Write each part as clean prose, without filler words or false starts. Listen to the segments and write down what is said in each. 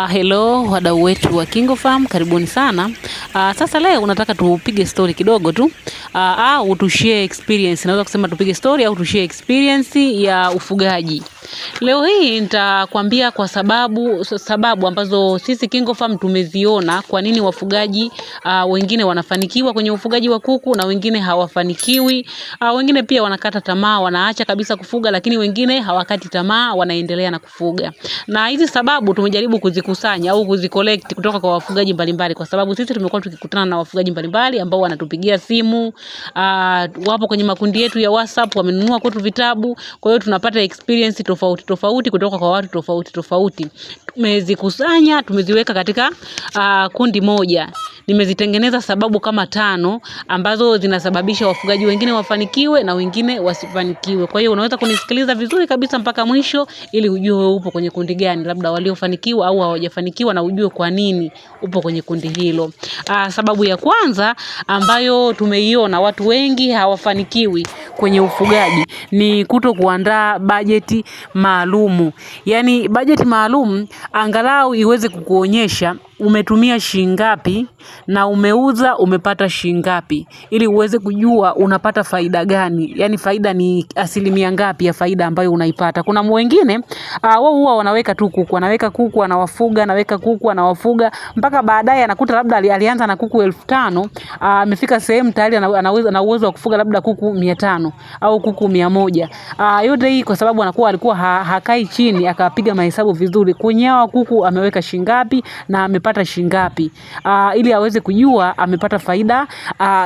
Hello wadau wetu wa KingoFarm, karibuni sana. Sasa leo unataka tupige story kidogo tu. Au tushare experience. Naweza kusema tupige story au tushare experience ya ufugaji. Leo hii nitakwambia kwa sababu ambazo sisi KingoFarm tumeziona kwa nini wafugaji wengine wanafanikiwa kwenye ufugaji wa kuku na wengine hawafanikiwi. Wengine pia wanakata tamaa, wanaacha kabisa kufuga, lakini wengine hawakati tamaa, wanaendelea na kufuga. Na hizi sababu tumejaribu kuzikusanya au kuzicollect kutoka kwa wafugaji mbalimbali, kwa sababu sisi tumekuwa tukikutana na wafugaji mbalimbali ambao wanatupigia simu, wapo kwenye makundi yetu ya WhatsApp, wamenunua kwetu vitabu. Kwa hiyo tunapata experience tofauti kutoka kwa watu tofauti. Tumezikusanya, tumeziweka katika kundi moja. Nimezitengeneza sababu kama 5 ambazo zinasababisha wafugaji wengine wafanikiwe na wengine wasifanikiwe. Kwa hiyo unaweza kunisikiliza vizuri kabisa mpaka mwisho ili ujue upo kwenye kundi gani, labda waliofanikiwa au hawajafanikiwa, na ujue kwa nini upo kwenye kundi hilo. Sababu ya kwanza ambayo tumeiona watu wengi hawafanikiwi kwenye ufugaji ni kuto kuandaa bajeti maalumu. Yaani bajeti maalum angalau iweze kukuonyesha umetumia shilingi ngapi na umeuza umepata shilingi ngapi, ili uweze kujua unapata faida gani. Yaani faida ni asilimia ngapi ya faida ambayo unaipata. Kuna wengine wao huwa wanaweka tu kuku, anaweka kuku anawafuga, anaweka kuku anawafuga mpaka baadaye anakuta labda alianza na kuku 1500, amefika sehemu tayari ana uwezo wa kufuga labda kuku 500 au kuku 100. Yote hii kwa sababu alikuwa hakai chini akapiga mahesabu vizuri kwenye hawa kuku ameweka shilingi ngapi na amepata shilingi ngapi, ili aweze kujua amepata faida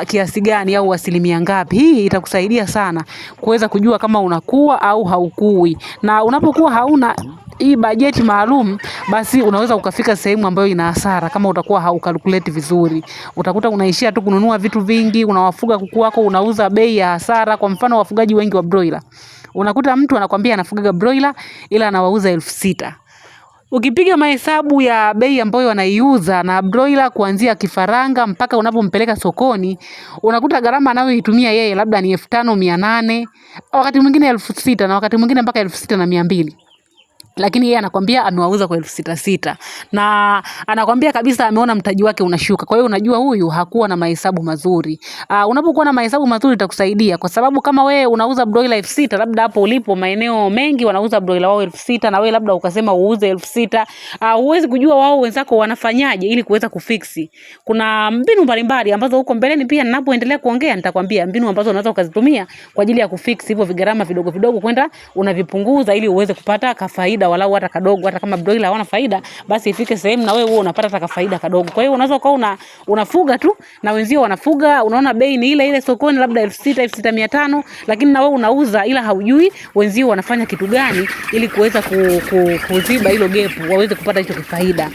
kiasi gani au asilimia ngapi. Hii itakusaidia sana kuweza kujua kama unakuwa au haukui. Na unapokuwa hauna hii bajeti maalum, basi unaweza ukafika sehemu ambayo ina hasara kama utakuwa haukalculate vizuri. Utakuta unaishia tu kununua vitu vingi, unawafuga kuku wako, unauza bei ya hasara. Kwa mfano wafugaji wengi wa broiler, unakuta mtu anakuambia anafuga broiler ila anawauza 6000. Ukipiga mahesabu ya bei ambayo wanaiuza na broiler kuanzia kifaranga mpaka unapompeleka sokoni, unakuta gharama anayoitumia yeye labda ni 5800, wakati mwingine 6000, na wakati mwingine mpaka 6200. Lakini yeye anakuambia amewauza kwa 6600 na anakuambia kabisa ameona mtaji wake unashuka. Kwa hiyo unajua huyu hakuwa na mahesabu mazuri. Unapokuwa na mahesabu mazuri itakusaidia, kwa sababu kama wewe unauza broiler 6000, labda hapo ulipo maeneo mengi wanauza broiler wao 6000 na wewe labda ukasema uuze 6000, huwezi kujua wao wenzako wanafanyaje ili kuweza kufiksi. Kuna mbinu mbalimbali ambazo huko mbeleni pia ninapoendelea kuongea nitakwambia mbinu ambazo unaweza ukazitumia kwa ajili ya kufiksi hivyo vigarama vidogo kwenda unavipunguza ili uweze kupata faida walau hata kadogo. Hata kama broiler hawana faida, basi ifike sehemu na wewe unapata hata faida kadogo. Kwa hiyo unaweza kuwa unafuga tu na wenzio wanafuga, unaona bei ni ile sokoni labda 6000, 6500, lakini na wewe unauza, ila haujui wenzio wanafanya kitu gani ili kuweza kuziba hilo gap waweze kupata hicho faida.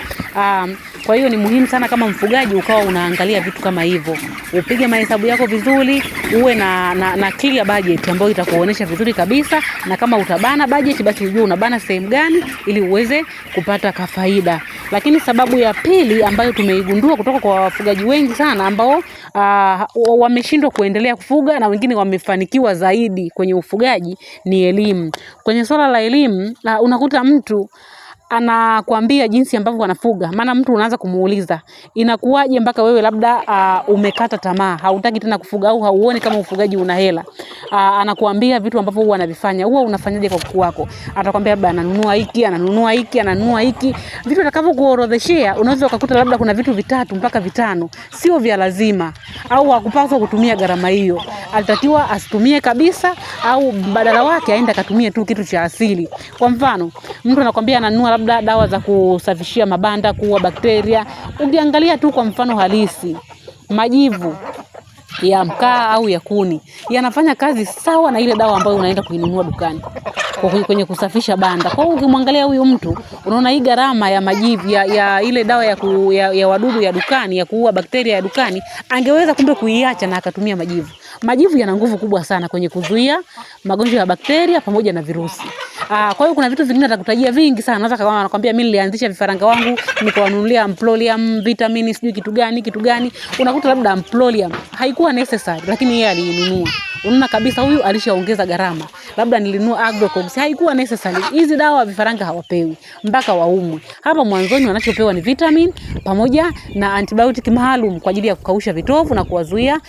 Kwa hiyo ni muhimu sana kama mfugaji ukawa unaangalia vitu kama hivyo. Upige mahesabu yako vizuri, uwe na clear budget ambayo itakuonyesha vizuri kabisa, na kama utabana budget basi ujue unabana sehemu gani ili uweze kupata faida. Lakini sababu ya pili ambayo tumeigundua kutoka kwa wafugaji wengi sana ambao wameshindwa kuendelea kufuga na wengine wamefanikiwa zaidi kwenye ufugaji ni elimu. Kwenye swala la elimu, unakuta mtu anakuambia jinsi ambavyo wanafuga. Maana mtu unaanza kumuuliza, inakuwaje mpaka wewe labda umekata tamaa, hautaki tena kufuga au hauoni kama ufugaji una hela. Anakuambia vitu ambavyo huwa anavifanya. Huwa unafanyaje kwa kuku wako? Atakwambia labda ananunua hiki. Vitu atakavyokuorodheshea unaweza ukakuta labda kuna vitu 3 mpaka 5 sio vya lazima, au hakupaswa kutumia gharama hiyo. Alitakiwa asitumie kabisa, au badala wake aende akatumie tu kitu cha asili. Kwa mfano, mtu anakuambia ananunua labda dawa za kusafishia mabanda, kuua bakteria. Ukiangalia tu kwa mfano halisi, majivu ya mkaa au ya kuni yanafanya kazi sawa na ile dawa ambayo unaenda kuinunua dukani kwenye kusafisha banda. Kwa hiyo ukimwangalia huyu mtu unaona hii gharama ya majivu ya ile dawa ya wadudu ya dukani, ya kuua bakteria ya dukani, angeweza kumbe kuiacha na akatumia majivu. Majivu yana nguvu kubwa sana kwenye kuzuia magonjwa ya bakteria pamoja na virusi. Kwa hiyo kuna vitu vingine atakutajia vingi sana. Unaweza kama anakuambia mimi nilianzisha vifaranga wangu nikawanunulia Amplolium vitamini sijui kitu gani. Unakuta labda Amplolium haikuwa necessary, lakini yeye aliinunua. unaona kabisa huyu alishaongeza gharama. Labda nilinunua Agrocox, haikuwa necessary. Hizi dawa vifaranga hawapewi mpaka waumwe. Hapa mwanzoni wanachopewa ni vitamin pamoja na antibiotic maalum kwa ajili ya kukausha vitovu na kuwazuia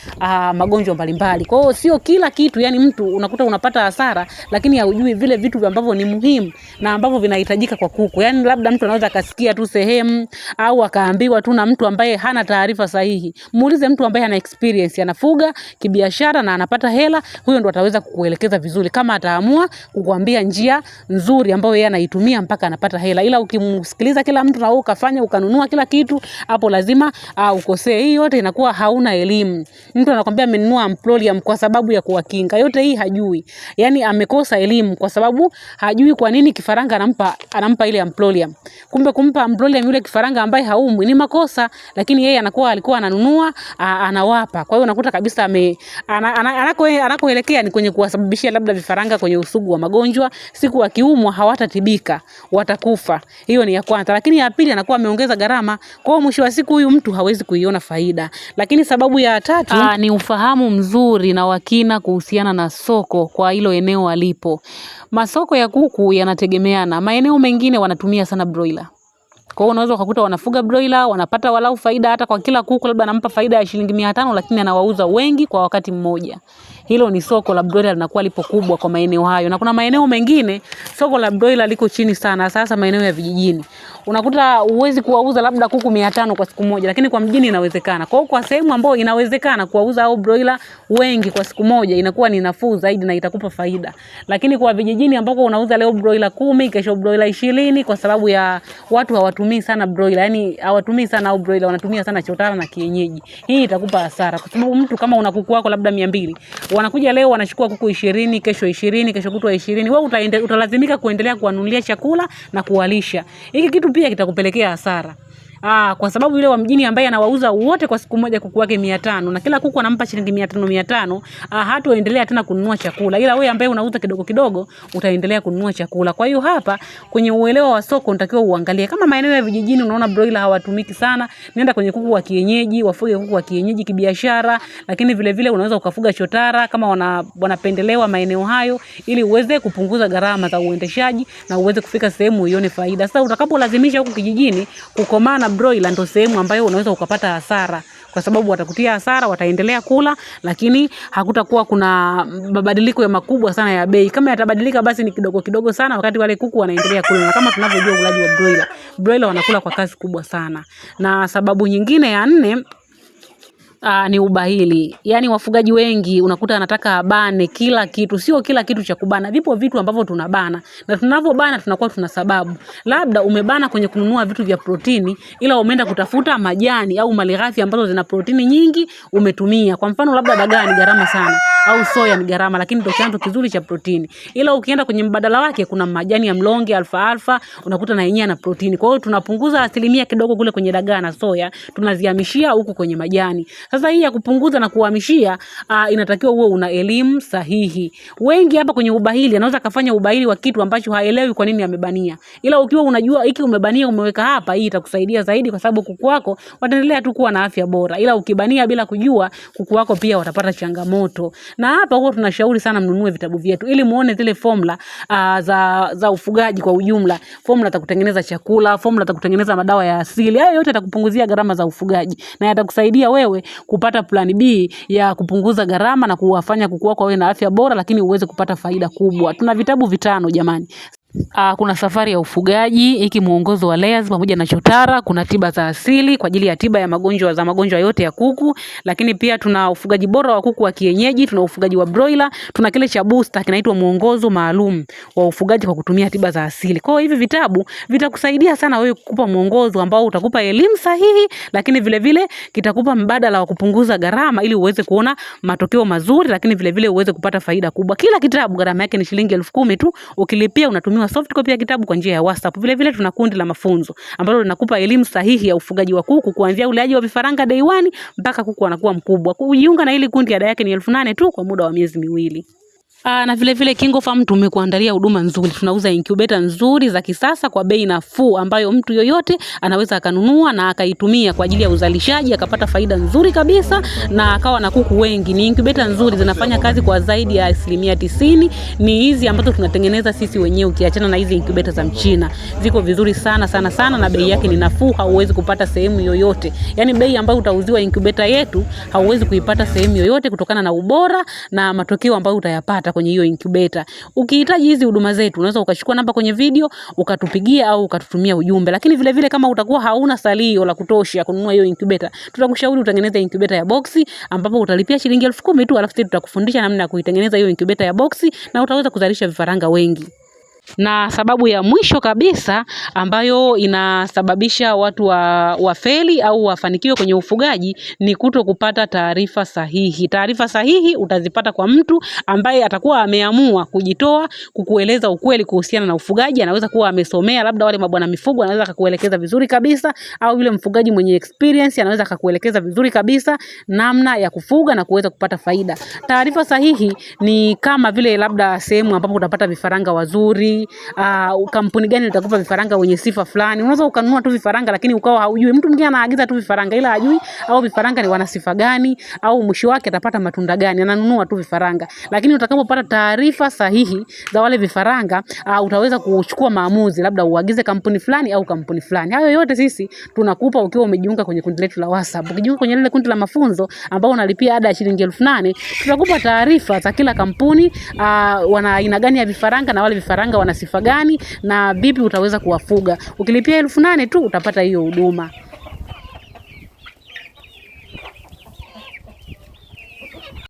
magonjwa mbalimbali. Kwa hiyo sio kila kitu, yani mtu unakuta unapata hasara lakini haujui vile vitu ambavyo ni muhimu na ambavyo vinahitajika kwa kuku. Yani labda mtu anaweza akasikia tu sehemu au akaambiwa tu na mtu ambaye hana taarifa sahihi. Muulize mtu ambaye ana experience, anafuga kibiashara na anapata hela, huyo ndo ataweza kukuelekeza vizuri kama ataamua kukuambia njia nzuri ambayo yeye anaitumia mpaka anapata hela. Ila ukimsikiliza kila mtu na wewe ukafanya ukanunua kila kitu, hapo lazima ukosee. Hii yote inakuwa hauna elimu. Mtu anakuambia amenunua Amprolium kwa sababu ya kuwakinga. Yote hii hajui. Yani amekosa elimu kwa sababu hajui kwa nini kifaranga anampa ile Amprolium. Kumbe kumpa Amprolium yule kifaranga ambaye haumwi ni makosa, lakini yeye alikuwa ananunua anawapa. Kwa hiyo unakuta kabisa anakoelekea ni kwenye kuwasababishia labda vifaranga kwenye usugu wa magonjwa, siku wakiumwa hawatatibika, watakufa. Hiyo ni ya kwanza. Lakini ya pili anakuwa ameongeza gharama. Kwa hiyo mwisho wa siku huyu mtu hawezi kuiona faida. Lakini sababu ya tatu ni ufahamu mzuri na wakina kuhusiana na soko kwa hilo eneo alipo. Masoko ya kuku yanategemeana. Maeneo mengine wanatumia sana broiler. Kwa hiyo unaweza kukuta wanafuga broiler, wanapata walau faida hata kwa kila kuku labda anampa faida ya shilingi 500, lakini anawauza wengi kwa wakati mmoja. Hilo ni soko la broiler linakuwa lipo kubwa kwa maeneo hayo. Na kuna maeneo mengine soko la broiler liko chini sana, sasa maeneo ya vijijini. Unakuta uwezi kuwauza labda kuku 500 kwa siku moja, lakini kwa mjini inawezekana. Kwa hiyo kwa sehemu ambayo inawezekana kuwauza au broiler wengi kwa siku moja inakuwa ni nafuu zaidi na itakupa faida. Lakini kwa vijijini ambako unauza leo broiler 10, kesho broiler 20 kwa sababu ya watu hawatumii sana broiler, yani hawatumii sana au broiler, wanatumia sana chotara na kienyeji. Hii itakupa hasara kwa sababu mtu kama una kuku wako labda 200, wanakuja leo wanachukua kuku 20, kesho 20, kesho kutwa 20. Wewe utalazimika kuendelea kuwanunulia chakula na kuwalisha. Hiki kitu pia kitakupelekea hasara. Kwa sababu yule wa mjini ambaye anawauza wote kwa siku moja kuku wake 500 na kila kuku anampa shilingi 500, hataendelea tena kununua chakula. Ila wewe ambaye unauza kidogo kidogo utaendelea kununua chakula. Kwa hiyo hapa kwenye uelewa wa soko unatakiwa uangalie. Kama maeneo ya vijijini unaona broiler hawatumiki sana, nenda kwenye kuku wa kienyeji, wafuge kuku wa kienyeji kibiashara, lakini vile vile unaweza ukafuga chotara kama wanapendelewa maeneo hayo ili uweze kupunguza gharama za uendeshaji na uweze kufika sehemu uione faida. Sasa utakapolazimisha huku kijijini kukomana broiler ndo sehemu ambayo unaweza ukapata hasara kwa sababu watakutia hasara, wataendelea kula lakini hakutakuwa kuna mabadiliko ya makubwa sana ya bei. Kama yatabadilika basi ni kidogo kidogo sana wakati wale kuku wanaendelea kula. Na kama tunavyojua ulaji wa broiler wanakula kwa kasi kubwa sana. Na sababu nyingine ya 4 ni ubahili. Yani wafugaji wengi unakuta anataka abane kila kitu. Sio kila kitu cha kubana. Vipo vitu ambavyo tunabana. Na tunavyobana tunakuwa tuna sababu. Labda umebana kwenye kununua vitu vya protini ila umeenda kutafuta majani au malighafi ambazo zina protini nyingi umetumia. Kwa mfano labda dagaa ni gharama sana au soya ni gharama lakini ndio chanzo kizuri cha protini. Ila ukienda kwenye mbadala wake kuna majani ya mlonge alfa unakuta na yenyewe na protini. Kwa hiyo tunapunguza asilimia kidogo kule kwenye dagaa na soya, tunazihamishia huku kwenye majani. Sasa hii ya kupunguza na kuhamishia inatakiwa uwe una elimu sahihi. Wengi hapa kwenye ubahili anaweza kafanya ubahili wa kitu ambacho haelewi kwa nini amebania. Ila ukiwa unajua hiki umebania umeweka hapa, hii itakusaidia zaidi kwa sababu kuku wako wataendelea tu kuwa na afya bora. Ila ukibania bila kujua kuku wako pia watapata changamoto. Na hapa huwa tunashauri sana mnunue vitabu vyetu ili muone zile formula za ufugaji kwa ujumla. Formula za kutengeneza chakula, formula za kutengeneza madawa ya asili. Hayo yote yatakupunguzia gharama za ufugaji na yatakusaidia wewe kupata plan B ya kupunguza gharama na kuwafanya kuku wako wawe na afya bora lakini uweze kupata faida kubwa. Tuna vitabu 5 jamani. Kuna safari ya ufugaji, hiki muongozo wa layers pamoja na chotara, kuna tiba za asili kwa ajili ya tiba ya magonjwa yote ya kuku, lakini pia tuna ufugaji bora wa kuku wa kienyeji, tuna ufugaji wa broiler, tuna kile cha booster kinaitwa muongozo maalum wa ufugaji kwa kutumia tiba za asili. Kwa hiyo hivi vitabu vitakusaidia sana wewe kukupa muongozo ambao utakupa elimu sahihi, lakini vile vile kitakupa mbadala wa kupunguza gharama ili uweze kuona matokeo mazuri, lakini vile vile uweze kupata faida kubwa. Kila kitabu gharama yake ni shilingi 10,000 tu, ukilipia unatumia soft copy ya kitabu kwa njia ya WhatsApp. Vile vile tuna kundi la mafunzo ambalo linakupa elimu sahihi ya ufugaji wa kuku kuanzia ulaji wa vifaranga day 1 mpaka kuku anakuwa mkubwa. Kujiunga na hili kundi ada yake ni 8,000 tu kwa muda wa miezi 2. Na vile vile KingoFarm tumekuandalia huduma nzuri. Tunauza incubator nzuri za kisasa kwa bei nafuu ambayo mtu yoyote anaweza akanunua na akaitumia kwa ajili ya uzalishaji akapata faida nzuri kabisa na akawa na kuku wengi. Ni incubator nzuri zinafanya kazi kwa zaidi ya 90%. Ni hizi ambazo tunatengeneza sisi wenyewe ukiachana na hizi incubator za Mchina. Ziko vizuri sana sana sana na bei yake ni nafuu, hauwezi kupata sehemu yoyote. Yaani bei ambayo utauziwa incubator yetu hauwezi kuipata sehemu yoyote kutokana na ubora na matokeo ambayo utayapata kwenye hiyo incubator. Ukihitaji hizi huduma zetu unaweza ukachukua namba kwenye video ukatupigia au ukatutumia ujumbe. Lakini vile vile kama utakuwa hauna salio la kutosha kununua hiyo incubator, tutakushauri utengeneze incubator ya boxi ambapo utalipia shilingi 10,000 tu, alafu tutakufundisha namna ya kuitengeneza hiyo incubator ya boxi na utaweza kuzalisha vifaranga wengi. Na sababu ya mwisho kabisa ambayo inasababisha watu wafeli au wafanikiwe kwenye ufugaji ni kuto kupata taarifa sahihi. Taarifa sahihi utazipata kwa mtu ambaye atakuwa ameamua kujitoa kukueleza ukweli kuhusiana na ufugaji. Anaweza kuwa amesomea, labda wale mabwana mifugo anaweza akakuelekeza vizuri kabisa, au yule mfugaji mwenye experience anaweza akakuelekeza vizuri kabisa namna ya kufuga na kuweza kupata faida. Taarifa sahihi ni kama vile labda sehemu ambapo utapata vifaranga wazuri, kampuni gani itakupa vifaranga wenye sifa fulani. Unaweza ukanunua tu vifaranga lakini ukawa haujui. Mtu mwingine anaagiza tu vifaranga ila hajui au vifaranga ni wana sifa gani au mwisho wake atapata matunda gani. Ananunua tu vifaranga. Lakini utakapopata taarifa sahihi za wale vifaranga, utaweza kuchukua maamuzi, labda uagize kampuni fulani au kampuni fulani. Hayo yote sisi tunakupa ukiwa umejiunga kwenye kundi letu la WhatsApp. Ukijiunga kwenye lile kundi la mafunzo ambao unalipia ada ya shilingi 8,000, tutakupa taarifa za kila kampuni, wana aina gani ya vifaranga na wale vifaranga wana sifa gani na vipi utaweza kuwafuga. Ukilipia 8,000 tu utapata hiyo huduma.